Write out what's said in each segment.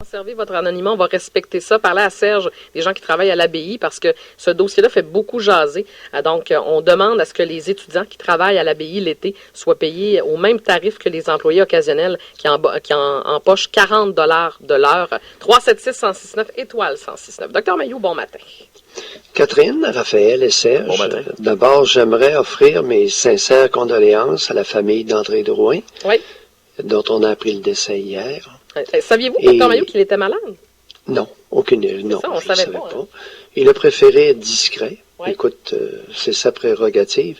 Conservez votre anonymat, on va respecter ça. Parler à Serge, des gens qui travaillent à l'abbaye, parce que ce dossier-là fait beaucoup jaser. Donc, on demande à ce que les étudiants qui travaillent à l'abbaye l'été soient payés au même tarif que les employés occasionnels qui empochent 40 $ de l'heure. 376-1069, étoile 1069. Docteur Mailloux, bon matin. Catherine, Raphaël et Serge, bon matin. D'abord, j'aimerais offrir mes sincères condoléances à la famille d'André Drouin, oui. Dont on a appris le décès hier. Saviez-vous, docteur Mailloux, qu'il était malade? Non, non, ça, on je ne savais pas. Hein? Il a préféré être discret. Oui. Écoute, c'est sa prérogative.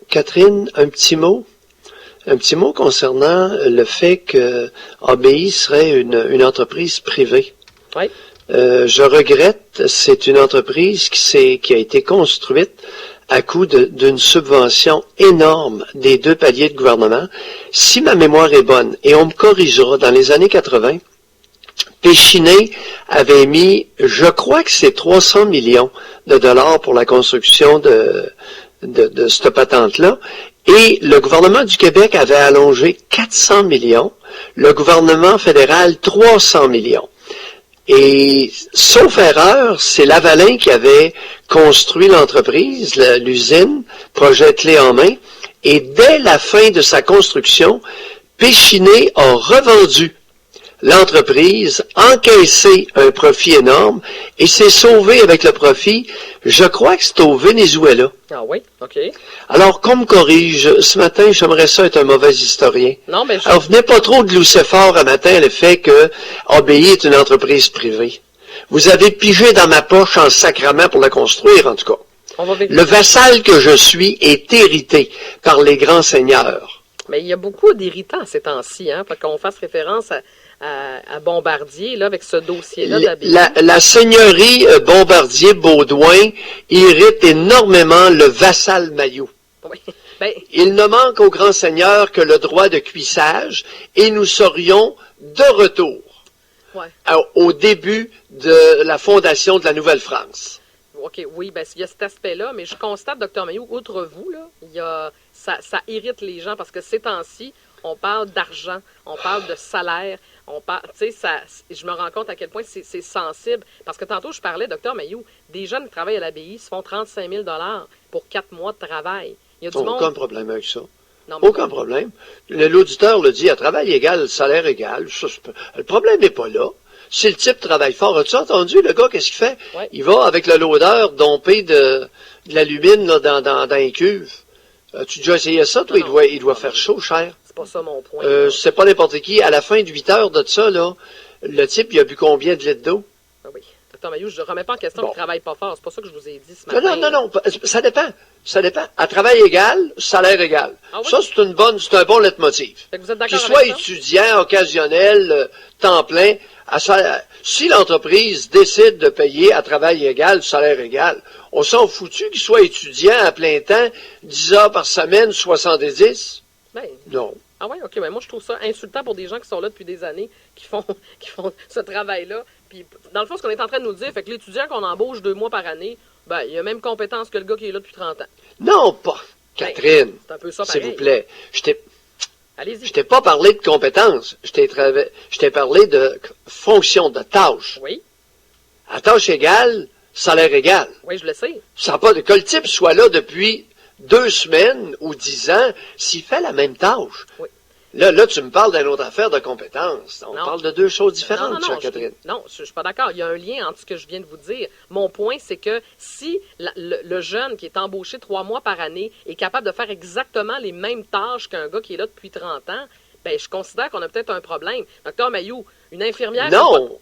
Catherine, un petit mot concernant le fait que ABI serait une entreprise privée. Oui. Je regrette, c'est une entreprise qui a été construite à coût d'une subvention énorme des 2 paliers de gouvernement. Si ma mémoire est bonne, et on me corrigera, dans les années 80, Péchiné avait mis, je crois que c'est 300 millions de dollars pour la construction de cette patente-là, et le gouvernement du Québec avait allongé 400 millions, le gouvernement fédéral 300 millions. Et, sauf erreur, c'est Lavalin qui avait construit l'entreprise, l'usine, projet clé en main, et dès la fin de sa construction, Péchiné a revendu l'entreprise, encaissé un profit énorme, et s'est sauvé avec le profit. Je crois que c'est au Venezuela. Ah oui, OK. Alors, qu'on me corrige, ce matin, j'aimerais ça être un mauvais historien. Non, mais Alors, venez pas trop de glousser fort un matin le fait que ABI est une entreprise privée. Vous avez pigé dans ma poche en sacrament pour la construire, en tout cas. Le vassal que je suis est hérité par les grands seigneurs. Mais il y a beaucoup d'irritants ces temps-ci, hein, pour qu'on fasse référence à Bombardier, là, avec ce dossier-là d'ABI. La seigneurie Bombardier-Baudouin irrite énormément le vassal Mailloux. Oui. Il ne manque au grand seigneur que le droit de cuissage, et nous serions de retour au début de la fondation de la Nouvelle-France. OK, oui, il y a cet aspect-là, mais je constate, Dr Mailloux, outre vous, là, ça irrite les gens, parce que ces temps-ci, on parle d'argent, on parle de salaire, je me rends compte à quel point c'est sensible. Parce que tantôt, je parlais, Dr Mailloux, des jeunes qui travaillent à l'abbaye se font 35 000 $ pour 4 mois de travail. Il y a du monde... Aucun problème avec ça. Non, aucun problème. L'auditeur le dit, à travail égal, salaire égal. Le problème n'est pas là. Si le type travaille fort, as-tu entendu, le gars, qu'est-ce qu'il fait? Ouais. Il va avec le loader domper de l'alumine là, dans une cuve. As-tu déjà essayé ça, toi? Non, il doit faire chaud, cher. C'est pas ça mon point. C'est pas n'importe qui. À la fin de 8 heures de ça, là, le type, il a bu combien de litres d'eau? Ah oui. Dr Mailloux, je ne remets pas en question qu'il ne travaille pas fort. C'est pas ça que je vous ai dit ce matin. Non. Ça dépend. Ça dépend. À travail égal, salaire égal. Ah oui? Ça, c'est un bon leitmotiv. Vous êtes d'accord qu'il soit étudiant, occasionnel, temps plein, si l'entreprise décide de payer à travail égal, salaire égal, on s'en foutu qu'il soit étudiant à plein temps, 10 heures par semaine, 70? Non. Ah oui, OK, mais moi je trouve ça insultant pour des gens qui sont là depuis des années, qui font ce travail-là. Puis dans le fond, ce qu'on est en train de nous dire, fait que l'étudiant qu'on embauche 2 mois par année, il a même compétence que le gars qui est là depuis 30 ans. Non, pas. Catherine, c'est un peu ça pareil. S'il vous plaît, allez-y. Je t'ai pas parlé de compétences, je t'ai parlé de fonction, de tâche. Oui. À tâche égale, salaire égal. Oui, je le sais. Ça n'a pas que le type soit là depuis 2 semaines ou 10 ans, s'il fait la même tâche. Oui. Là, tu me parles d'une autre affaire de compétences. On parle de 2 choses différentes, Catherine. Je suis pas d'accord. Il y a un lien entre ce que je viens de vous dire. Mon point, c'est que si le jeune qui est embauché 3 mois par année est capable de faire exactement les mêmes tâches qu'un gars qui est là depuis 30 ans, je considère qu'on a peut-être un problème. Docteur Mailloux, une infirmière... Non!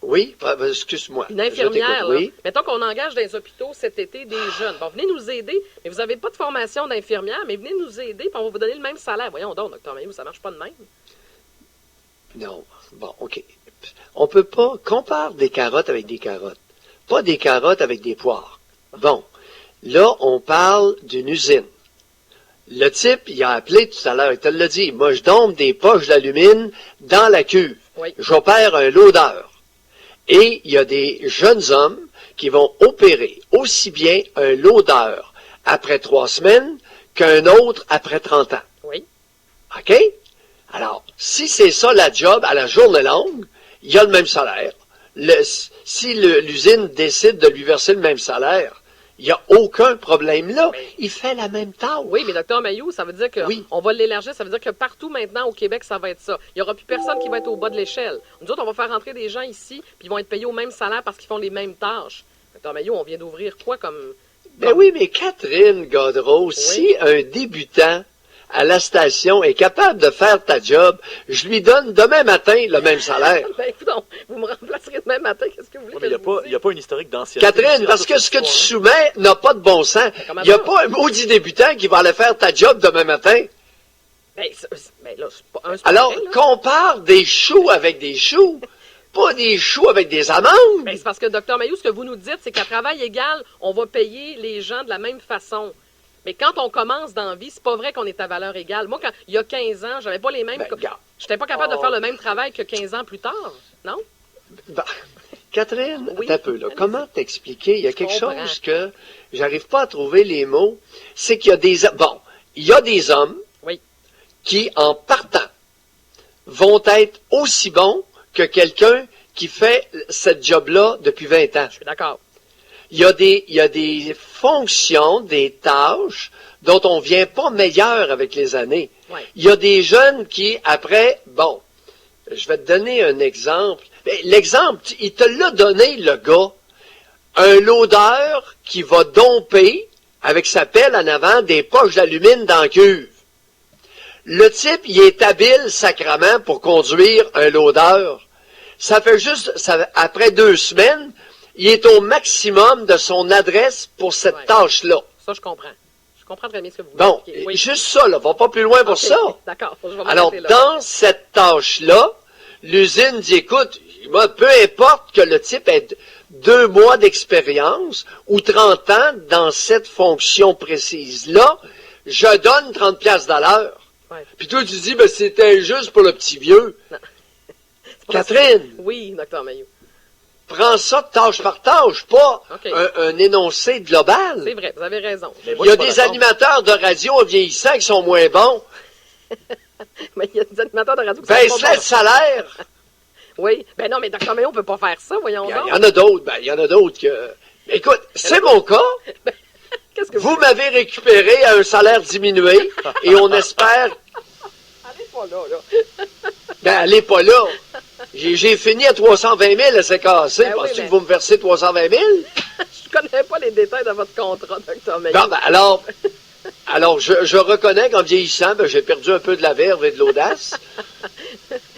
Oui, excuse-moi. Une infirmière, là, oui. Mettons qu'on engage dans les hôpitaux cet été des jeunes. Bon, venez nous aider, mais vous n'avez pas de formation d'infirmière, mais venez nous aider, puis on va vous donner le même salaire. Voyons donc, docteur Mailloux, ça marche pas de même. Non. Bon, OK. On peut pas... Compare des carottes avec des carottes. Pas des carottes avec des poires. Bon. Là, on parle d'une usine. Le type, il a appelé tout à l'heure, il te l'a dit. Moi, je dompe des poches d'alumine dans la cuve. Oui. J'opère un loader. Et il y a des jeunes hommes qui vont opérer aussi bien un loader après 3 semaines qu'un autre après 30 ans. Oui. OK? Alors, si c'est ça la job à la journée longue, il a le même salaire. Si l'usine décide de lui verser le même salaire, il n'y a aucun problème là. Il fait la même tâche. Oui, mais Dr Mayou, ça veut dire qu'on va l'élargir. Ça veut dire que partout maintenant au Québec, ça va être ça. Il n'y aura plus personne qui va être au bas de l'échelle. Nous autres, on va faire rentrer des gens ici, puis ils vont être payés au même salaire parce qu'ils font les mêmes tâches. Dr Mayou, on vient d'ouvrir quoi comme... Ben oui, mais Catherine Gaudreault, si un débutant à la station est capable de faire ta job, je lui donne demain matin le même salaire. Ben écoute, vous me remplacerez demain matin, qu'est-ce que vous voulez que je vous dise? Il n'y a pas une historique d'ancienneté. Catherine, parce que ce que tu soumets n'a pas de bon sens. Il n'y a pas un maudit débutant qui va aller faire ta job demain matin. Ben là, c'est pas un Alors, pareil, là. compare des choux avec des choux, pas des choux avec des amandes. Ben, c'est parce que, Dr Mayou, ce que vous nous dites, c'est qu'à travail égal, on va payer les gens de la même façon. Mais quand on commence dans la vie, c'est pas vrai qu'on est à valeur égale. Moi, il y a 15 ans, j'avais pas les mêmes... J'étais pas capable de faire le même travail que 15 ans plus tard, non? Ben, Catherine, Oui. attends un peu, là. Comment t'expliquer? Il y a quelque comprends. chose que j'arrive pas à trouver les mots. C'est qu'il y a des... Bon, il y a des hommes Oui. qui, en partant, vont être aussi bons que quelqu'un qui fait cette job-là depuis 20 ans. Je suis d'accord. Il y a des fonctions, des tâches dont on vient pas meilleur avec les années. Ouais. Il y a des jeunes qui, après, bon, je vais te donner un exemple. L'exemple, il te l'a donné, le gars. Un loadeur qui va domper, avec sa pelle en avant, des poches d'alumine dans la cuve. Le type, il est habile sacrament pour conduire un loadeur. Ça fait juste, après 2 semaines, il est au maximum de son adresse pour cette Ouais. tâche-là. Ça, je comprends. Je comprends très bien ce que vous voulez Bon, expliquer. Oui. juste ça, là, va pas plus loin pour Ok, ça. D'accord, je vais Alors, m'arrêter là. dans cette tâche-là, l'usine dit, écoute, moi, peu importe que le type ait 2 mois d'expérience ou 30 ans dans cette fonction précise-là, je donne 30 piastres de l'heure. Ouais. Puis toi, tu dis, ben, c'est injuste pour le petit vieux. C'est pas Catherine, Oui, Dr Mayou. prends ça tâche par tâche, pas OK. un énoncé global. C'est vrai, vous avez raison. Mais Il moi, y a je suis pas des d'accord. animateurs de radio vieillissants qui sont moins bons. Mais il y a des animateurs de radio qui sont pas Baisse-les le bons. salaire. Oui. Ben non, mais Dr Mayou, on peut pas faire ça, voyons Il donc. y en a d'autres. Ben, il y en a d'autres que... Écoute, c'est mon cas. Qu'est-ce que Vous m'avez récupéré à un salaire diminué et on espère... Allez pas là. Ben, allez pas là. J'ai fini à 320 000 à c'est cassé. Ben oui, Penses-tu mais- que vous me versez 320 000? Je connais pas les détails de votre contrat, Dr Mayou. Non, ben alors je reconnais qu'en vieillissant, ben, j'ai perdu un peu de la verve et de l'audace.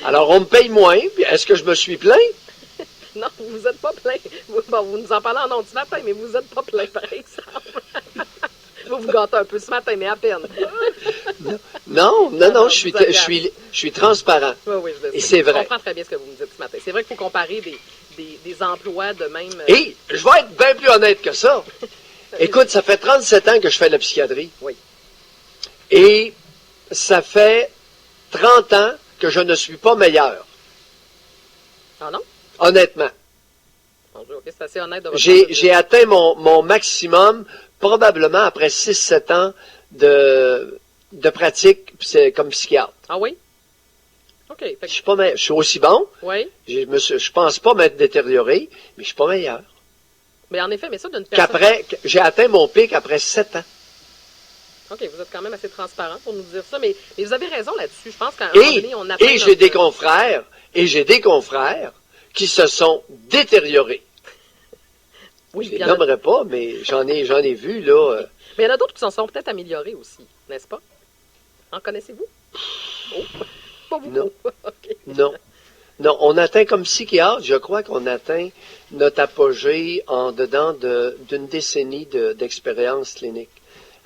Alors, on me paye moins. Puis est-ce que je me suis plaint? Non, vous n'êtes pas plein. Vous nous en parlez en ondes ce matin, mais vous n'êtes pas plein, par exemple. Vous gâtez un peu ce matin, mais à peine. Non, non, je vous avez- suis transparent. Oui, je le sais. Et c'est vrai. Je comprends très bien ce que vous me dites ce matin. C'est vrai qu'il faut comparer des emplois de même... Et je vais être bien plus honnête que ça. Écoute, ça fait 37 ans que je fais de la psychiatrie. Oui. Et ça fait 30 ans que je ne suis pas meilleur, Ah non? honnêtement. Mon Dieu, OK, c'est assez honnête de votre part de J'ai dire. atteint mon maximum probablement après 6-7 ans de pratique comme psychiatre. Ah oui? OK. Fait que- Je suis aussi bon. oui. Je pense pas m'être détérioré, mais je suis pas meilleur. Mais en effet, mais ça d'une personne... J'ai atteint mon pic après 7 ans. OK, vous êtes quand même assez transparent pour nous dire ça, mais vous avez raison là-dessus. Je pense qu'à un moment Et, donné, on atteint et j'ai notre- des confrères qui se sont détériorés. Oui, Je il les y en a- nommerai pas, mais j'en ai vu, là. mais il y en a d'autres qui s'en sont peut-être améliorés aussi, n'est-ce pas? En connaissez-vous? Oh, pas beaucoup. Non. OK. Non. Non, on atteint comme psychiatre, je crois qu'on atteint notre apogée en dedans d'une décennie d'expérience clinique.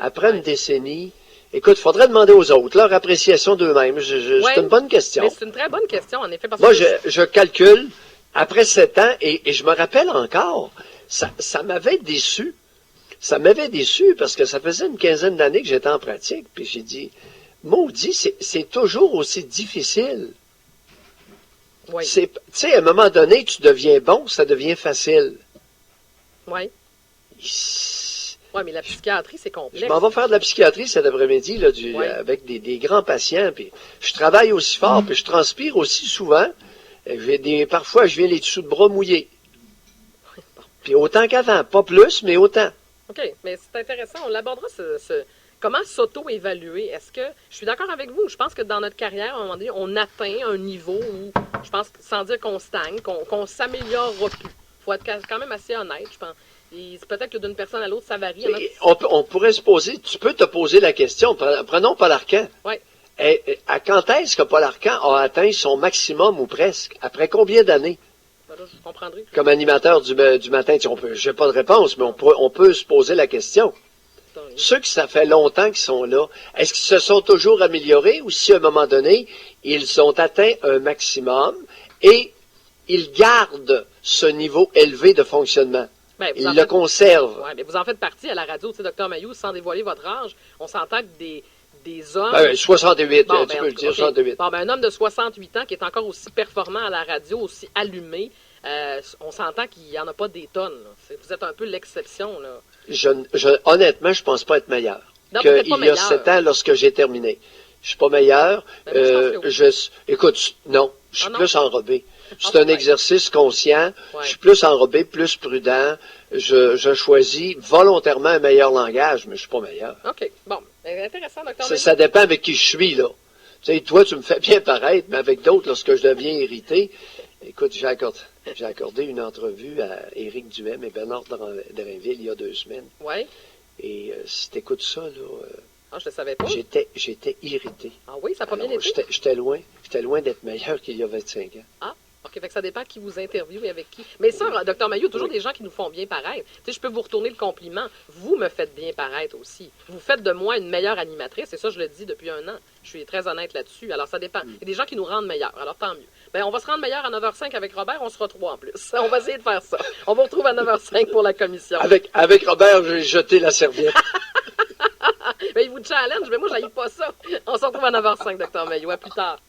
Après une décennie, écoute, il faudrait demander aux autres leur appréciation d'eux-mêmes. Ouais. C'est une bonne question. Mais c'est une très bonne question, en effet. Parce Moi, que je calcule, après 7 ans, et je me rappelle encore, ça m'avait déçu. Ça m'avait déçu parce que ça faisait une quinzaine d'années que j'étais en pratique. Puis j'ai dit, maudit, c'est toujours aussi difficile. Oui, Tu sais, à un moment donné, tu deviens bon, ça devient facile. oui. Je Oui, mais la psychiatrie, c'est complexe. m'en vais faire de la psychiatrie cet après-midi là, Ouais. avec des grands patients. Puis je travaille aussi fort, puis je transpire aussi souvent. Parfois, je viens les dessous de bras mouillés. Puis autant qu'avant, pas plus, mais autant. OK, mais c'est intéressant. On l'abordera, comment s'auto-évaluer. Est-ce que, je suis d'accord avec vous, je pense que dans notre carrière, à un moment donné, on atteint un niveau où, je pense, sans dire qu'on stagne, qu'on s'améliorera plus. Il faut être quand même assez honnête, je pense. Et peut-être que d'une personne à l'autre, ça varie. On pourrait se poser, tu peux te poser la question, prenons Paul Arcand. Oui. À quand est-ce que Paul Arcand a atteint son maximum ou presque? Après combien d'années? Voilà, je comprendrai. Comme animateur du matin, je n'ai pas de réponse, mais on peut se poser la question. Ceux qui ça fait longtemps qu'ils sont là, est-ce qu'ils se sont toujours améliorés ou si à un moment donné, ils ont atteint un maximum et ils gardent ce niveau élevé de fonctionnement? Ben, ils le conservent. Oui, mais vous en faites partie à la radio, tu sais, Dr Mailloux, sans dévoiler votre âge. On s'entend que des hommes... 68, bon, tu peux le dire, 68. Bon, un homme de 68 ans qui est encore aussi performant à la radio, aussi allumé, on s'entend qu'il n'y en a pas des tonnes. Là. Vous êtes un peu l'exception. Là. Honnêtement, je ne pense pas être meilleur non, qu'il y a 7 ans lorsque j'ai terminé. Je ne suis pas meilleur. Écoute, non, je suis plus enrobé. C'est un exercice conscient. Ouais. Je suis plus enrobé, plus prudent. Je choisis volontairement un meilleur langage, mais je ne suis pas meilleur. OK. Bon. Intéressant, docteur. Ça dépend avec qui je suis, là. Tu sais, toi, tu me fais bien paraître, mais avec d'autres, lorsque je deviens irrité, écoute, j'ai accordé une entrevue à Éric Duhem et Bernard Drinville il y a 2 semaines. Oui. Et si tu écoutes ça, là... je ne savais pas. J'étais irrité. Ah oui, ça n'a pas bien été? J'étais loin d'être meilleur qu'il y a 25 ans. Ah, OK, fait que ça dépend qui vous interviewe et avec qui. Mais ça, Dr Mailloux, toujours des gens qui nous font bien paraître. Tu sais, je peux vous retourner le compliment. Vous me faites bien paraître aussi. Vous faites de moi une meilleure animatrice, et ça, je le dis depuis 1 an. Je suis très honnête là-dessus. Alors, ça dépend. Il y a des gens qui nous rendent meilleurs. Alors, tant mieux. Ben, on va se rendre meilleur à 9h05 avec Robert. On sera 3 en plus. On va essayer de faire ça. On vous retrouve à 9h05 pour la commission. Avec Robert, j'ai jeté la serviette. Ben, il vous challenge, mais moi, j'aille pas ça. On se retrouve à 9h05, Dr Mailloux. À plus tard.